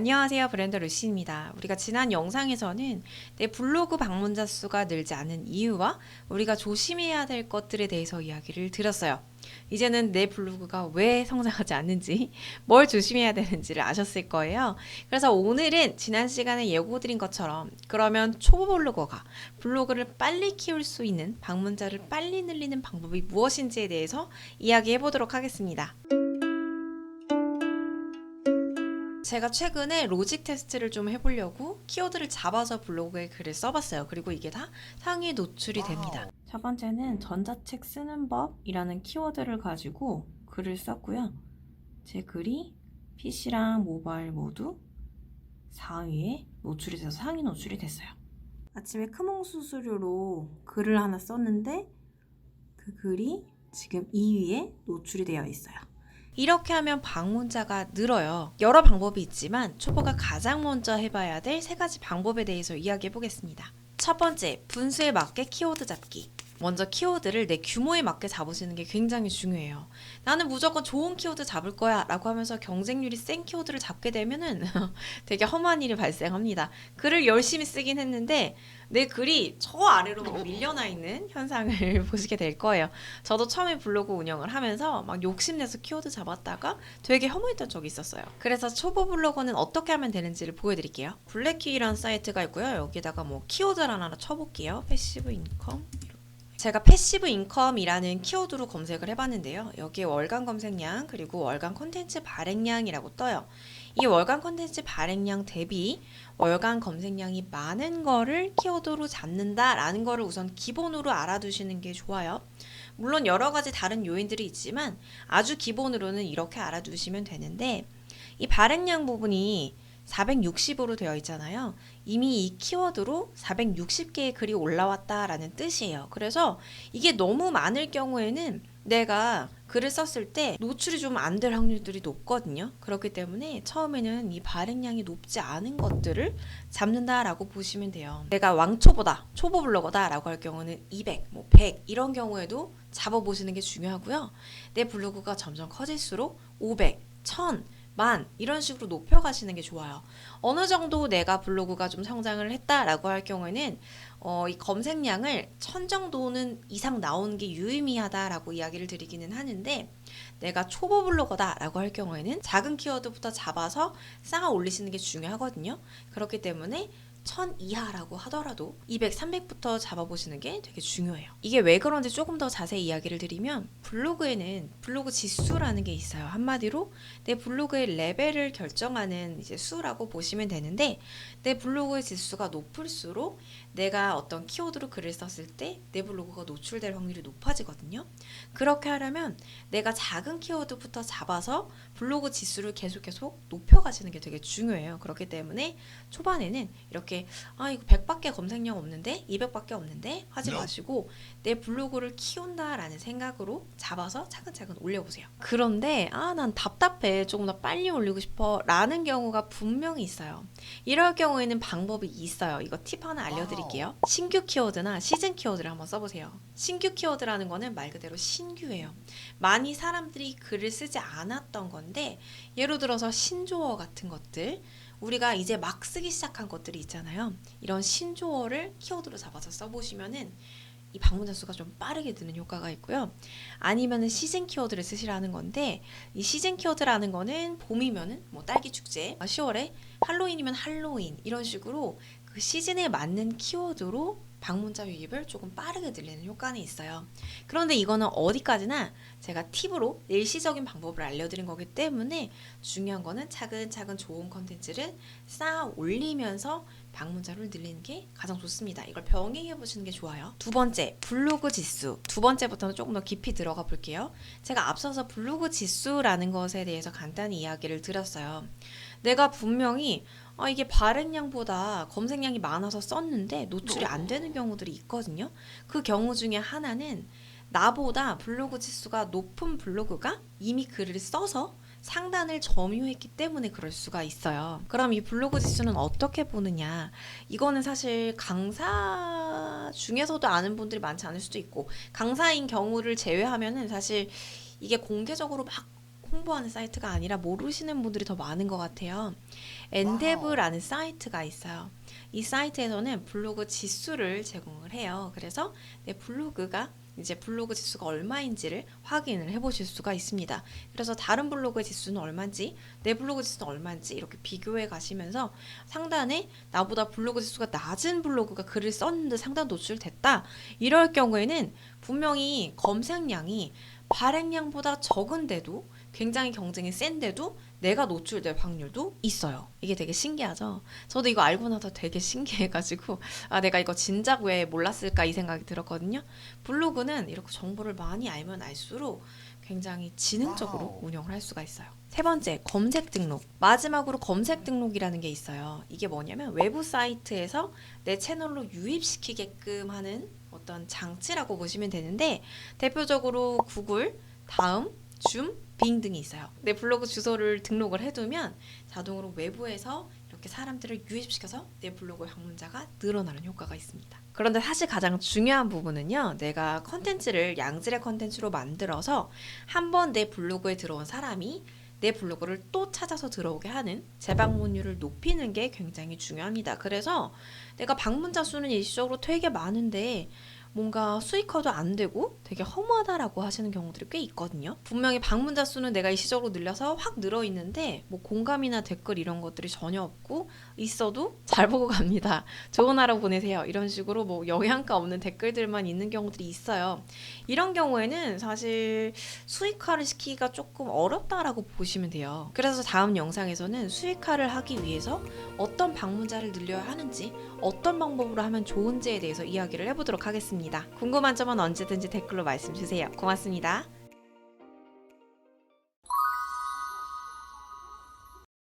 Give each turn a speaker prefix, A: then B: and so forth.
A: 안녕하세요. 브랜드 루시입니다. 우리가 지난 영상에서는 내 블로그 방문자 수가 늘지 않는 이유와 우리가 조심해야 될 것들에 대해서 이야기를 드렸어요. 이제는 내 블로그가 왜 성장하지 않는지, 뭘 조심해야 되는지를 아셨을 거예요. 그래서 오늘은 지난 시간에 예고드린 것처럼 그러면 초보 블로거가 블로그를 빨리 키울 수 있는 방문자를 빨리 늘리는 방법이 무엇인지에 대해서 이야기해 보도록 하겠습니다. 제가 최근에 로직 테스트를 좀 해보려고 키워드를 잡아서 블로그에 글을 써봤어요. 그리고 이게 다 상위에 노출이 됩니다. 첫 번째는 전자책 쓰는 법이라는 키워드를 가지고 글을 썼고요. 제 글이 PC랑 모바일 모두 4위에 노출이 돼서 상위 노출이 됐어요. 아침에 크몽수수료로 글을 하나 썼는데 그 글이 지금 2위에 노출이 되어 있어요. 이렇게 하면 방문자가 늘어요. 여러 방법이 있지만 초보가 가장 먼저 해봐야 될 3가지 방법에 대해서 이야기해 보겠습니다. 첫 번째, 분수에 맞게 키워드 잡기. 먼저 키워드를 내 규모에 맞게 잡으시는 게 굉장히 중요해요. 나는 무조건 좋은 키워드 잡을 거야 라고 하면서 경쟁률이 센 키워드를 잡게 되면은 되게 험한 일이 발생합니다. 글을 열심히 쓰긴 했는데 내 글이 저 아래로 막 밀려나 있는 현상을 보시게 될 거예요. 저도 처음에 블로그 운영을 하면서 막 욕심내서 키워드 잡았다가 되게 허무했던 적이 있었어요. 그래서 초보 블로거는 어떻게 하면 되는지를 보여드릴게요. 블랙키라는 사이트가 있고요. 여기다가 뭐 키워드를 하나 쳐볼게요. 패시브 인컴. 제가 패시브 인컴이라는 키워드로 검색을 해봤는데요. 여기에 월간 검색량 그리고 월간 콘텐츠 발행량이라고 떠요. 이 월간 콘텐츠 발행량 대비 월간 검색량이 많은 거를 키워드로 잡는다라는 거를 우선 기본으로 알아두시는 게 좋아요. 물론 여러 가지 다른 요인들이 있지만 아주 기본으로는 이렇게 알아두시면 되는데 이 발행량 부분이 460으로 되어 있잖아요. 이미 이 키워드로 460개의 글이 올라왔다라는 뜻이에요. 그래서 이게 너무 많을 경우에는 내가 글을 썼을 때 노출이 좀 안 될 확률들이 높거든요. 그렇기 때문에 처음에는 이 발행량이 높지 않은 것들을 잡는다라고 보시면 돼요. 내가 왕초보다, 초보 블로거다 라고 할 경우는 200, 100 이런 경우에도 잡아보시는 게 중요하고요. 내 블로그가 점점 커질수록 500, 1000 만 이런 식으로 높여가시는 게 좋아요. 어느 정도 내가 블로그가 좀 성장을 했다라고 할 경우에는 이 검색량을 1000 정도는 이상 나오는 게 유의미하다라고 이야기를 드리기는 하는데 내가 초보 블로거다라고 할 경우에는 작은 키워드부터 잡아서 쌓아 올리시는 게 중요하거든요. 그렇기 때문에 1000 이하라고 하더라도 200, 300부터 잡아보시는 게 되게 중요해요. 이게 왜 그런지 조금 더 자세히 이야기를 드리면 블로그에는 블로그 지수라는 게 있어요. 한마디로 내 블로그의 레벨을 결정하는 이제 수라고 보시면 되는데 내 블로그의 지수가 높을수록 내가 어떤 키워드로 글을 썼을 때 내 블로그가 노출될 확률이 높아지거든요. 그렇게 하려면 내가 작은 키워드부터 잡아서 블로그 지수를 계속 높여가시는 게 되게 중요해요. 그렇기 때문에 초반에는 이렇게 이거 100밖에 검색량 없는데 200밖에 없는데 하지 마시고 내 블로그를 키운다라는 생각으로 잡아서 차근차근 올려보세요. 그런데 난 답답해 조금 더 빨리 올리고 싶어 라는 경우가 분명히 있어요. 이럴 경우에는 방법이 있어요. 이거 팁 하나 알려드릴게요. 신규 키워드나 시즌 키워드를 한번 써보세요. 신규 키워드라는 거는 말 그대로 신규예요. 많이 사람들이 글을 쓰지 않았던 건데 예를 들어서 신조어 같은 것들 우리가 이제 막 쓰기 시작한 것들이 있잖아요. 이런 신조어를 키워드로 잡아서 써보시면은 이 방문자 수가 좀 빠르게 느는 효과가 있고요. 아니면은 시즌 키워드를 쓰시라는 건데 이 시즌 키워드라는 거는 봄이면은 뭐 딸기 축제, 10월에 할로윈이면 할로윈 이런 식으로 그 시즌에 맞는 키워드로 방문자 유입을 조금 빠르게 늘리는 효과는 있어요. 그런데 이거는 어디까지나 제가 팁으로 일시적인 방법을 알려드린 거기 때문에 중요한 거는 차근차근 좋은 컨텐츠를 쌓아 올리면서 방문자를 늘리는 게 가장 좋습니다. 이걸 병행해 보시는 게 좋아요. 두 번째, 블로그 지수. 두 번째부터는 조금 더 깊이 들어가 볼게요. 제가 앞서서 블로그 지수라는 것에 대해서 간단히 이야기를 드렸어요. 내가 분명히 이게 발행량보다 검색량이 많아서 썼는데 노출이 안 되는 경우들이 있거든요. 그 경우 중에 하나는 나보다 블로그 지수가 높은 블로그가 이미 글을 써서 상단을 점유했기 때문에 그럴 수가 있어요. 그럼 이 블로그 지수는 어떻게 보느냐? 이거는 사실 강사 중에서도 아는 분들이 많지 않을 수도 있고 강사인 경우를 제외하면은 사실 이게 공개적으로 막 홍보하는 사이트가 아니라 모르시는 분들이 더 많은 것 같아요. 엔데브라는 사이트가 있어요. 이 사이트에서는 블로그 지수를 제공을 해요. 그래서 내 블로그가 이제 블로그 지수가 얼마인지를 확인을 해보실 수가 있습니다. 그래서 다른 블로그의 지수는 얼마인지, 내 블로그 지수는 얼마인지 이렇게 비교해 가시면서 상단에 나보다 블로그 지수가 낮은 블로그가 글을 썼는데 상단 노출됐다. 이럴 경우에는 분명히 검색량이 발행량보다 적은데도 굉장히 경쟁이 센데도 내가 노출될 확률도 있어요. 이게 되게 신기하죠? 저도 이거 알고 나서 되게 신기해가지고 내가 이거 진작 왜 몰랐을까 이 생각이 들었거든요. 블로그는 이렇게 정보를 많이 알면 알수록 굉장히 지능적으로 운영을 할 수가 있어요. 세 번째, 검색 등록. 마지막으로 검색 등록이라는 게 있어요. 이게 뭐냐면 외부 사이트에서 내 채널로 유입시키게끔 하는 어떤 장치라고 보시면 되는데 대표적으로 구글, 다음, 줌, 빙 등이 있어요. 내 블로그 주소를 등록을 해두면 자동으로 외부에서 이렇게 사람들을 유입시켜서 내 블로그의 방문자가 늘어나는 효과가 있습니다. 그런데 사실 가장 중요한 부분은요. 내가 컨텐츠를 양질의 컨텐츠로 만들어서 한번 내 블로그에 들어온 사람이 내 블로그를 또 찾아서 들어오게 하는 재방문율을 높이는 게 굉장히 중요합니다. 그래서 내가 방문자 수는 일시적으로 되게 많은데 뭔가 수익화도 안 되고 되게 허무하다라고 하시는 경우들이 꽤 있거든요. 분명히 방문자 수는 내가 일시적으로 늘려서 확 늘어 있는데 뭐 공감이나 댓글 이런 것들이 전혀 없고 있어도 잘 보고 갑니다. 좋은 하루 보내세요. 이런 식으로 뭐 영양가 없는 댓글들만 있는 경우들이 있어요. 이런 경우에는 사실 수익화를 시키기가 조금 어렵다라고 보시면 돼요. 그래서 다음 영상에서는 수익화를 하기 위해서 어떤 방문자를 늘려야 하는지 어떤 방법으로 하면 좋은지에 대해서 이야기를 해보도록 하겠습니다. 궁금한 점은 언제든지 댓글로 말씀 주세요. 고맙습니다.